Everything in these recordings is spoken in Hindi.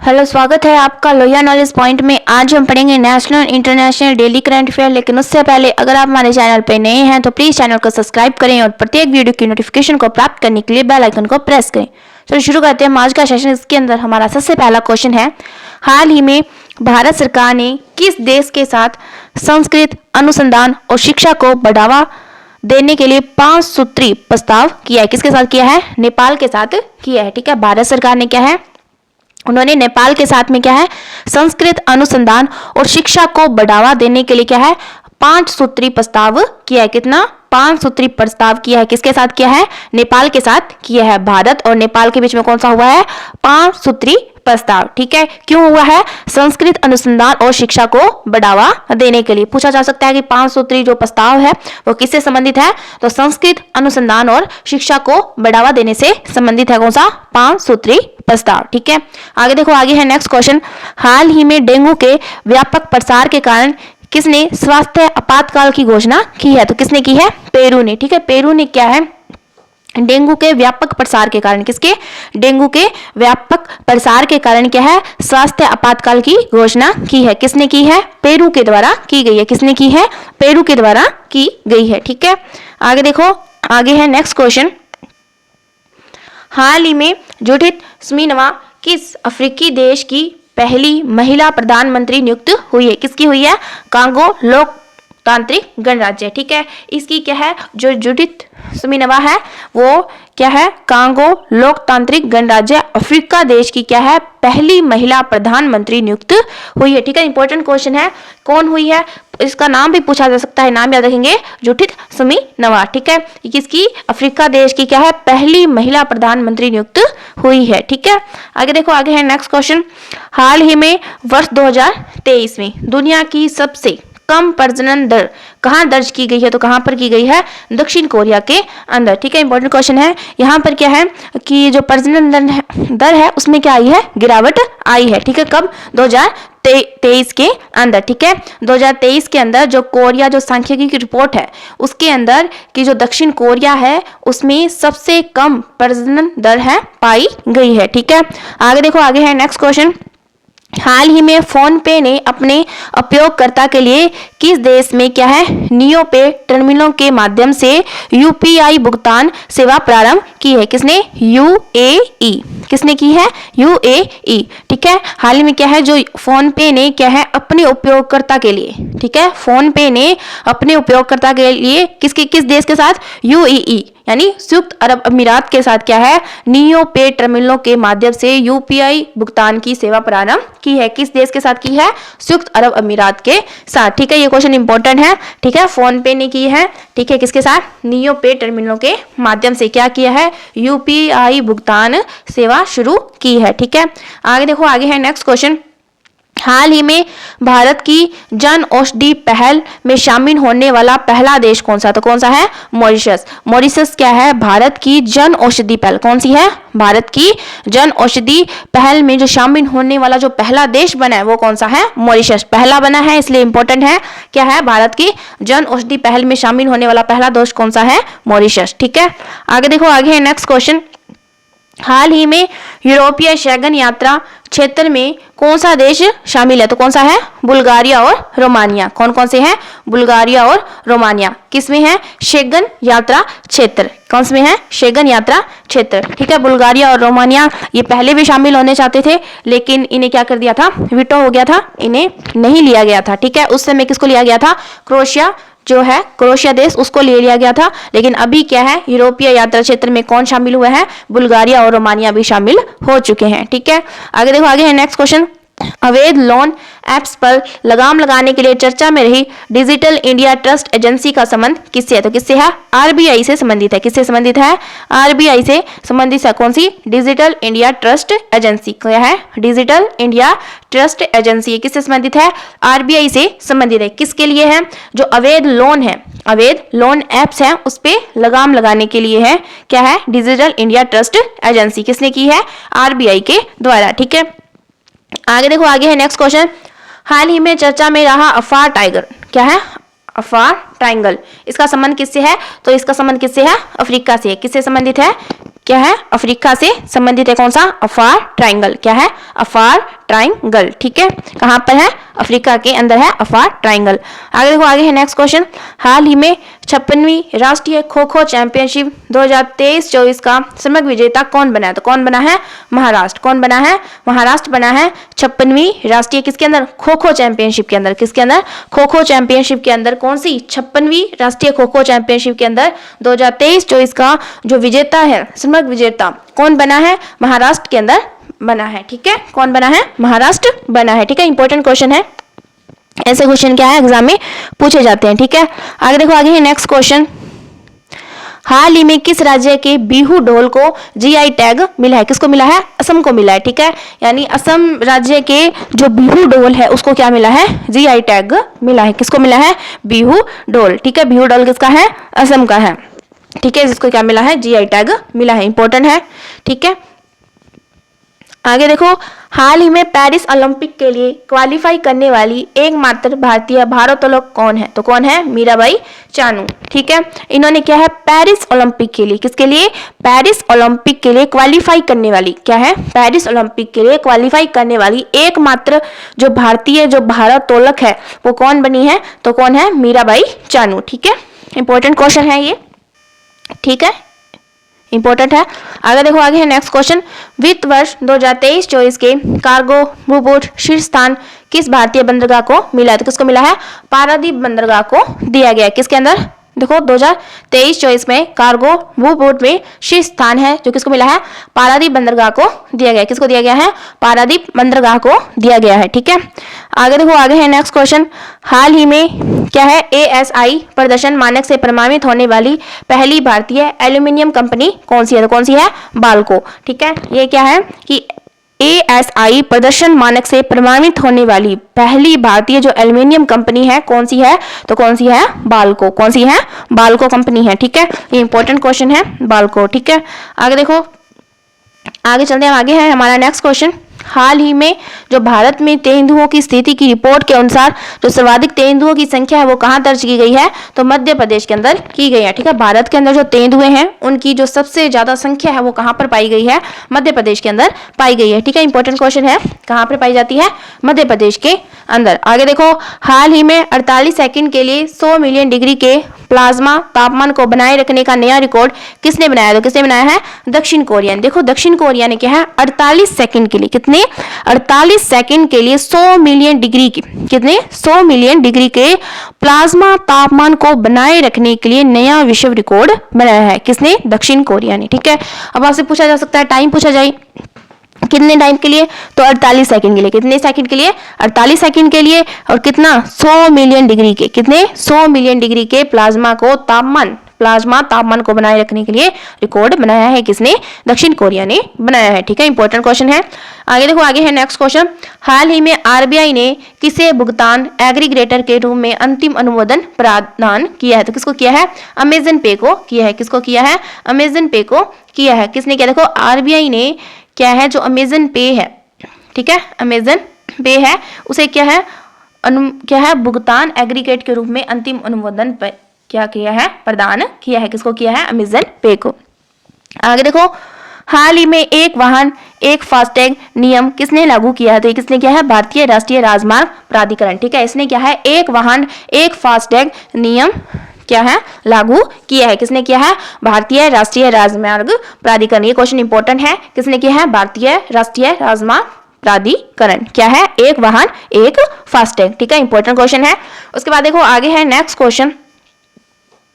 हेलो, स्वागत है आपका लोहिया नॉलेज पॉइंट में। आज हम पढ़ेंगे national international daily current affair. लेकिन उससे पहले अगर आप हमारे चैनल पर नए हैं तो प्लीज़ चैनल को सब्सक्राइब करें और प्रत्येक वीडियो की नोटिफिकेशन को प्राप्त करने के लिए बेल आइकन को प्रेस करें। चलो शुरू करते हैं आज का सेशन। इसके अंदर हमारा सबसे पहला क्वेश्चन है, हाल ही में भारत सरकार ने किस देश के साथ संस्कृत अनुसंधान और शिक्षा को बढ़ावा देने के लिए 5 सूत्री प्रस्ताव किया है? किसके साथ किया है? नेपाल के साथ किया है। ठीक है, भारत सरकार ने क्या है, उन्होंने नेपाल के साथ में क्या है, संस्कृत अनुसंधान और शिक्षा को बढ़ावा देने के लिए क्या है, 5 सूत्री प्रस्ताव किया है। कितना? 5 सूत्री प्रस्ताव किया है। किसके साथ किया है? नेपाल के साथ किया है। भारत और नेपाल के बीच में कौन सा हुआ है? 5 सूत्री प्रस्ताव। ठीक है, क्यों हुआ है? संस्कृत अनुसंधान और शिक्षा को बढ़ावा देने के लिए। पूछा जा सकता है कि 5 सूत्री जो प्रस्ताव है वो किससे संबंधित है? तो संस्कृत अनुसंधान और शिक्षा को बढ़ावा देने से संबंधित है। कौन सा? 5 सूत्री प्रस्ताव। ठीक है, आगे देखो, आगे है नेक्स्ट क्वेश्चन। हाल ही में डेंगू के व्यापक प्रसार के कारण किसने स्वास्थ्य आपातकाल की घोषणा की है? तो किसने की है? पेरू ने। ठीक है, पेरू ने क्या है, डेंगू के व्यापक प्रसार के कारण, किसके? डेंगू के व्यापक प्रसार के कारण क्या है, स्वास्थ्य आपातकाल की घोषणा की है। किसने की है? पेरू के द्वारा की गई है। किसने की है? पेरू के द्वारा की गई है। ठीक है, आगे देखो, आगे है नेक्स्ट क्वेश्चन। हाल ही में जुडिथ सुमिनवा किस अफ्रीकी देश की पहली महिला प्रधानमंत्री नियुक्त हुई है? किसकी हुई है? कांगो लोकतांत्रिक गणराज्य। ठीक है, इसकी क्या है, जो जुडिथ सुमिनवा है वो क्या है, कांगो लोकतांत्रिक गणराज्य अफ्रीका देश की क्या है, पहली महिला प्रधानमंत्री नियुक्त हुई है। ठीक है, इंपॉर्टेंट क्वेश्चन है, कौन हुई है, इसका नाम भी पूछा जा सकता है, नाम याद रखेंगे, जुडिथ सुमिनवा। ठीक है, किसकी? अफ्रीका देश की क्या है, पहली महिला प्रधानमंत्री नियुक्त हुई है। ठीक है, आगे देखो, आगे है नेक्स्ट क्वेश्चन। हाल ही में वर्ष 2023 में दुनिया की सबसे कम प्रजनन दर कहाँ दर्ज की गई है? तो कहाँ पर की गई है? दक्षिण कोरिया के अंदर। ठीक है, इंपॉर्टेंट क्वेश्चन है। यहाँ पर क्या है कि जो प्रजनन दर है उसमें क्या आई है? गिरावट आई है। ठीक है, कब? 2023 के अंदर। ठीक है, 2023 के अंदर जो कोरिया जो सांख्यिकी की रिपोर्ट है उसके अंदर कि जो दक्षिण कोरिया है उसमें सबसे कम प्रजनन दर है पाई गई है। ठीक है, आगे देखो, आगे है नेक्स्ट क्वेश्चन। हाल ही में फोन पे ने अपने उपयोगकर्ता के लिए किस देश में क्या है, नियो पे टर्मिनलों के माध्यम से यूपीआई भुगतान सेवा प्रारंभ की है? किसने? यूएई। किसने की है? यूएई। ठीक है, हाल ही में क्या है, जो फोन पे ने क्या है, अपने उपयोगकर्ता के लिए, ठीक है, फोन पे ने अपने उपयोगकर्ता के लिए किस देश के साथ? यूएई यानी संयुक्त अरब अमीरात के साथ क्या है, नियो पे टर्मिनलों के माध्यम से यूपीआई भुगतान की सेवा प्रारंभ की है। किस देश के साथ की है? संयुक्त अरब अमीरात के साथ। ठीक है, ये क्वेश्चन इंपॉर्टेंट है। ठीक है, फोन पे ने की है। ठीक है, किसके साथ? नियो पे टर्मिनलों के माध्यम से क्या किया है? यूपीआई भुगतान सेवा शुरू की है। ठीक है, आगे देखो, आगे है नेक्स्ट क्वेश्चन। हाल ही में भारत की जन औषधि पहल में शामिल होने वाला पहला देश कौन सा? तो कौन सा है? मॉरिशस। मॉरिशस क्या है? भारत की जन औषधि पहल कौन सी है? भारत की जन औषधि पहल में जो शामिल होने वाला जो पहला देश बना है वो कौन सा है? मॉरिशस। पहला बना है इसलिए इंपॉर्टेंट है। क्या है? भारत की जन औषधि पहल में शामिल होने वाला पहला देश कौन सा है? मॉरिशस। ठीक है, आगे देखो, आगे है नेक्स्ट क्वेश्चन। हाल ही में यूरोपीय शैंगन यात्रा क्षेत्र में कौन सा देश शामिल है? तो कौन सा है? बुल्गारिया और रोमानिया। कौन कौन से हैं? बुल्गारिया और रोमानिया। किसमें है? शेंगन यात्रा क्षेत्र। कौन से में है? शेंगन यात्रा क्षेत्र। ठीक है, बुल्गारिया और रोमानिया ये पहले भी शामिल होने चाहते थे लेकिन इन्हें क्या कर दिया था? वीटो हो गया था, इन्हें नहीं लिया गया था। ठीक है, उस समय किसको लिया गया था? क्रोएशिया जो है, क्रोएशिया देश, उसको ले लिया गया था। लेकिन अभी क्या है, यूरोपीय यात्रा क्षेत्र में कौन शामिल हुआ है? बुल्गारिया और रोमानिया भी शामिल हो चुके हैं। ठीक है, आगे देखो, आगे है नेक्स्ट क्वेश्चन। अवैध लोन ऐप्स पर लगाम लगाने के लिए चर्चा में रही डिजिटल इंडिया ट्रस्ट एजेंसी का संबंध किससे है? तो किससे है? आरबीआई से संबंधित है। किससे संबंधित है? आरबीआई से संबंधित है। कौन सी? Digital India trust agency. क्या है? डिजिटल इंडिया ट्रस्ट एजेंसी किससे संबंधित है? आरबीआई से संबंधित है। किसके लिए है? जो अवैध लोन है, अवैध लोन ऐप्स हैं उस पे लगाम लगाने के लिए है। क्या है? Digital India trust agency. किसने की है? आरबीआई के द्वारा। ठीक है, आगे देखो, आगे है नेक्स्ट क्वेश्चन। हाल ही में चर्चा में रहा अफार टाइगर। क्या है? अफार ट्रायंगल। इसका संबंध किससे है? तो इसका संबंध किससे है? अफ्रीका से। किससे संबंधित है? क्या है, अफ्रीका से संबंधित है। कौन सा, अफार ट्राइंगल। क्या है, अफार ट्राइंगल। ठीक है, कहां पर है, अफ्रीका के अंदर है अफार ट्राइंगल। आगे देखो, आगे है नेक्स्ट क्वेश्चन। हाल ही में 56वीं राष्ट्रीय खो खो चैंपियनशिप 2023-24 का समग्र विजेता कौन बना है? तो कौन बना है, महाराष्ट्र। कौन बना है, महाराष्ट्र बना है 56वीं राष्ट्रीय किसके अंदर, खो खो चैंपियनशिप के अंदर। किसके अंदर, खो खो चैंपियनशिप के अंदर। कौन सी, 56वीं राष्ट्रीय खो खो चैंपियनशिप के अंदर 2023-24 का जो विजेता है, समग्र विजेता कौन बना है, महाराष्ट्र के अंदर बना है। ठीक है, कौन बना है, महाराष्ट्र बना है। ठीक है, इंपॉर्टेंट क्वेश्चन है, ऐसे क्वेश्चन क्या है एग्जाम में पूछे जाते हैं। ठीक है, आगे देखो, आगे है नेक्स्ट क्वेश्चन। हाल ही में किस राज्य के बिहू ढोल को जीआई टैग मिला है? किसको मिला है, असम को मिला है। ठीक है, यानी असम राज्य के जो बिहू ढोल है उसको क्या मिला है, जीआई टैग मिला है। किसको मिला है, बिहू ढोल। ठीक है, बिहू ढोल किसका है, असम का है। ठीक है, जिसको क्या मिला है, जीआई टैग मिला है, इंपॉर्टेंट है। ठीक है, आगे देखो, हाल ही में पेरिस ओलंपिक के लिए क्वालिफाई करने वाली एकमात्र भारतीय भारोत्तोलक कौन है? तो कौन है, मीराबाई चानू। ठीक है, इन्होंने क्या है, पेरिस ओलंपिक के लिए, किसके लिए, पेरिस ओलंपिक के लिए क्वालिफाई करने वाली, क्या है, पेरिस ओलंपिक के लिए क्वालिफाई करने वाली एकमात्र जो भारतीय जो भारोत्तोलक है वो कौन बनी है? तो कौन है, मीराबाई चानू। ठीक है, इंपॉर्टेंट क्वेश्चन है ये। ठीक है, इंपॉर्टेंट है। आगे देखो, आगे है नेक्स्ट क्वेश्चन। वित्त वर्ष 2023-24 के कार्गो बुबोट शीर्ष स्थान किस भारतीय बंदरगाह को मिला है? तो किसको मिला है, पारादीप बंदरगाह को दिया गया है। किसके अंदर, देखो 2023-24 में कार्गो बुबोट में शीर्ष स्थान है जो किसको मिला है, पारादीप बंदरगाह को दिया गया है। किसको दिया गया है, पारादीप बंदरगाह को दिया गया है। ठीक है, आगे देखो, आगे है नेक्स्ट क्वेश्चन। हाल ही में क्या है, ASI प्रदर्शन मानक से प्रमाणित होने वाली पहली भारतीय एल्यूमिनियम कंपनी कौन सी है? तो कौन सी है, बाल्को। ठीक है, ये क्या है कि ASI प्रदर्शन मानक से प्रमाणित होने वाली पहली भारतीय जो एल्यूमिनियम कंपनी है कौन सी है? तो कौन सी है, बाल्को। कौन सी है, बाल्को कंपनी है। ठीक है, ये इंपॉर्टेंट क्वेश्चन है, बाल्को। ठीक है, आगे देखो, आगे चलते हैं, आगे है हमारा नेक्स्ट क्वेश्चन। हाल ही में जो भारत में तेंदुओं की स्थिति की रिपोर्ट के अनुसार जो सर्वाधिक तेंदुओं की संख्या है वो कहाँ दर्ज की गई है? तो मध्य प्रदेश के अंदर की गई है। ठीक है, भारत के अंदर जो तेंदुए हैं उनकी जो सबसे ज्यादा संख्या है वो कहाँ पर पाई गई है? मध्य प्रदेश के अंदर पाई गई है। ठीक है, इंपॉर्टेंट क्वेश्चन है, कहाँ पर पाई जाती है? मध्य प्रदेश के अंदर। आगे देखो, हाल ही में 48 सेकंड के लिए 100 मिलियन डिग्री के प्लाज्मा तापमान को बनाए रखने का नया रिकॉर्ड किसने बनाया? तो किसने बनाया है? दक्षिण कोरिया ने। देखो, दक्षिण कोरिया ने क्या है, 48 सेकंड के लिए, कितने, 48 सेकंड के लिए 100 मिलियन डिग्री की, कितने, 100 मिलियन डिग्री के प्लाज्मा तापमान को बनाए रखने के लिए नया विश्व रिकॉर्ड बनाया है। किसने? दक्षिण कोरिया ने। ठीक है, अब आपसे पूछा जा सकता है, टाइम पूछा जाए कितने टाइम के लिए? तो 48 सेकंड के लिए। कितने सेकंड के लिए? 48 सेकंड के लिए। और कितना? 100 मिलियन डिग्री के, कितने, 100 मिलियन डिग्री के प्लाज्मा तापमान को बनाए रखने के लिए रिकॉर्ड बनाया है। किसने? दक्षिण कोरिया ने बनाया है। ठीक है, इंपॉर्टेंट क्वेश्चन है। आगे देखो, आगे है नेक्स्ट क्वेश्चन। हाल ही में RBI ने किसे भुगतान एग्रीगेटर के रूप में अंतिम अनुमोदन प्रदान किया है? तो किसको किया है? अमेजन पे को किया है। किसको किया है? अमेजन पे को किया है। किसने किया? देखो, RBI ने क्या है, जो अमेजन पे है, ठीक है, अमेजन पे है, उसे क्या है, क्या है, भुगतान एग्रीगेट के रूप में अंतिम अनुमोदन पर क्या किया है? प्रदान किया है। किसको किया है? अमेजन पे को। आगे देखो, हाल ही में एक वाहन एक फास्टैग नियम किसने लागू किया है? तो किसने किया है? भारतीय राष्ट्रीय राजमार्ग प्राधिकरण। ठीक है, इसने क्या है, एक वाहन एक फास्टैग नियम क्या है, लागू किया है। किसने किया है? भारतीय राष्ट्रीय राजमार्ग प्राधिकरण। ये क्वेश्चन इंपॉर्टेंट है, किसने किया है? भारतीय राष्ट्रीय राजमार्ग प्राधिकरण। क्या है? एक वाहन एक फास्टैग। ठीक है, इंपॉर्टेंट क्वेश्चन है। उसके बाद देखो, आगे है नेक्स्ट क्वेश्चन।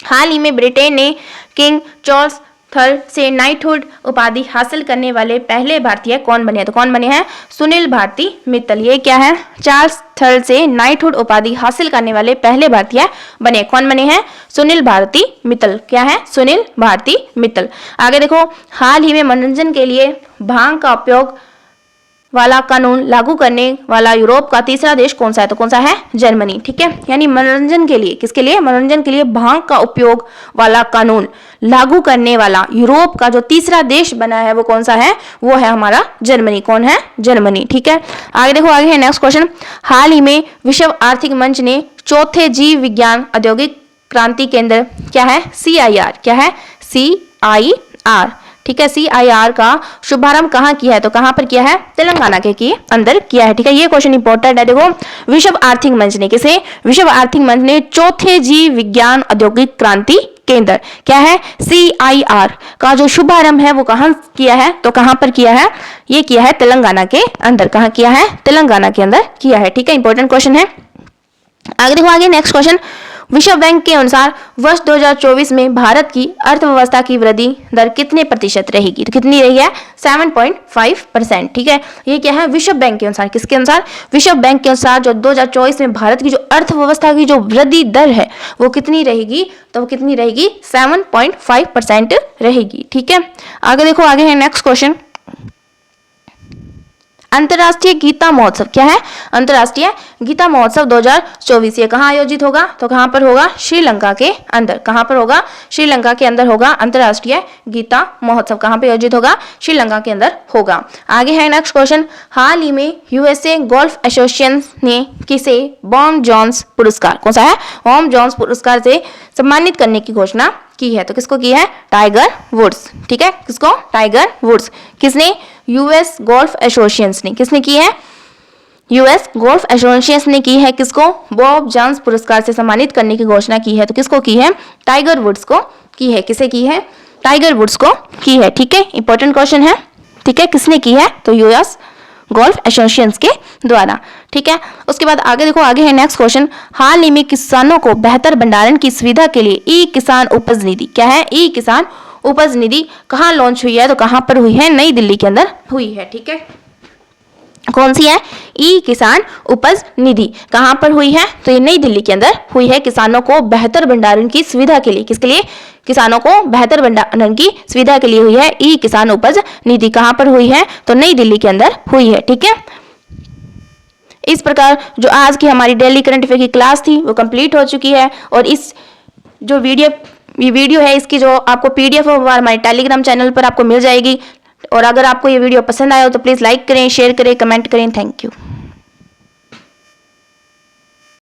हाल ही में ब्रिटेन ने किंग चार्ल्स थर्ड से नाइटहुड उपाधि हासिल करने वाले पहले भारतीय कौन बने हैं? तो कौन बने हैं? सुनील भारती मित्तल। ये क्या है? चार्ल्स थर्ड से नाइटहुड उपाधि हासिल करने वाले पहले भारतीय बने। कौन बने हैं? सुनील भारती मित्तल। क्या है? सुनील भारती मित्तल। आगे देखो, हाल ही में मनोरंजन के लिए भांग का उपयोग वाला कानून लागू करने वाला यूरोप का तीसरा देश कौन सा है? तो कौन सा है? जर्मनी। ठीक है, यानी मनोरंजन के लिए, किसके लिए? मनोरंजन के लिए भांग का उपयोग वाला कानून लागू करने वाला यूरोप का जो तीसरा देश बना है वो कौन सा है? वो है हमारा जर्मनी। कौन है? जर्मनी। ठीक है, आगे देखो, आगे है नेक्स्ट क्वेश्चन। हाल ही में विश्व आर्थिक मंच ने चौथे जीव विज्ञान औद्योगिक क्रांति केंद्र क्या है? CIR। क्या है? CIR। ठीक है। CIR का शुभारंभ कहाँ किया है? तो कहाँ पर किया है? तेलंगाना के अंदर किया है, ठीक है। ये क्वेश्चन इंपॉर्टेंट है। देखो, विश्व आर्थिक मंच ने, किसे? विश्व आर्थिक मंच ने चौथे जीव विज्ञान औद्योगिक क्रांति केंद्र, क्या है? CIR का जो शुभारंभ है वो कहाँ किया है? तो कहाँ पर किया है? ये किया है तेलंगाना के अंदर। कहाँ किया है? तेलंगाना के अंदर किया है, ठीक है। इंपॉर्टेंट क्वेश्चन है। आगे देखो, आगे नेक्स्ट क्वेश्चन, विश्व बैंक के अनुसार वर्ष 2024 में भारत की अर्थव्यवस्था की वृद्धि दर कितने प्रतिशत रहेगी? तो कितनी रही है? 7.5%, ठीक है। ये क्या है? विश्व बैंक के अनुसार। किसके अनुसार? विश्व बैंक के अनुसार जो 2024 में भारत की जो अर्थव्यवस्था की जो वृद्धि दर है वो कितनी रहेगी? तो वो कितनी रहेगी? 7.5% रहेगी, ठीक है। आगे देखो, आगे है नेक्स्ट क्वेश्चन, अंतर्राष्ट्रीय गीता महोत्सव, क्या है? अंतर्राष्ट्रीय गीता महोत्सव 2024 ये कहाँ आयोजित होगा? तो कहाँ पर होगा? श्रीलंका के अंदर। कहाँ पर होगा? श्रीलंका के अंदर होगा अंतर्राष्ट्रीय गीता महोत्सव। कहाँ पे आयोजित होगा? श्रीलंका के अंदर होगा। आगे है नेक्स्ट क्वेश्चन, हाल ही में USA गोल्फ एसोसिएशन ने किसे बॉम जोन्स पुरस्कार, कौन सा है? बॉम जोन्स पुरस्कार से सम्मानित करने की घोषणा की है। तो किसको की है? टाइगर वुड्स, ठीक है। किसको? Tiger Woods. किसने? US गोल्फ एसोसिएशन ने। किसने की है? US गोल्फ एसोसिएशन ने की है। किसको? बॉब जोन्स पुरस्कार से सम्मानित करने की घोषणा की है। तो किसको की है? टाइगर वुड्स को की है। किसे की है? टाइगर वुड्स को की है, ठीक है। इंपॉर्टेंट क्वेश्चन है, ठीक है। किसने की है? तो US गोल्फ एसोसिएशन के द्वारा, ठीक है। उसके बाद आगे देखो, आगे है नेक्स्ट क्वेश्चन, हाल ही में किसानों को बेहतर भंडारण की सुविधा के लिए ई किसान उपज निधि, क्या है? ई किसान उपज निधि कहाँ लॉन्च हुई है? तो कहाँ पर हुई है? नई दिल्ली के अंदर हुई है, ठीक है। कौन सी है? ई किसान उपज निधि कहाँ पर हुई है? तो ये नई दिल्ली के अंदर हुई है। किसानों को बेहतर भंडारण की सुविधा के लिए, किसके लिए? किसानों को बेहतर भंडारण की सुविधा के लिए हुई है ई किसान उपज निधि। कहाँ पर हुई है? तो नई दिल्ली के अंदर हुई है, ठीक है। इस प्रकार जो आज की हमारी डेली करंट अफेयर की क्लास थी वो कंप्लीट हो चुकी है। और इस जो वीडियो है इसकी जो आपको PDF हमारे टेलीग्राम चैनल पर आपको मिल जाएगी। और अगर आपको ये वीडियो पसंद आया हो तो प्लीज़ लाइक करें, शेयर करें, कमेंट करें। Thank you.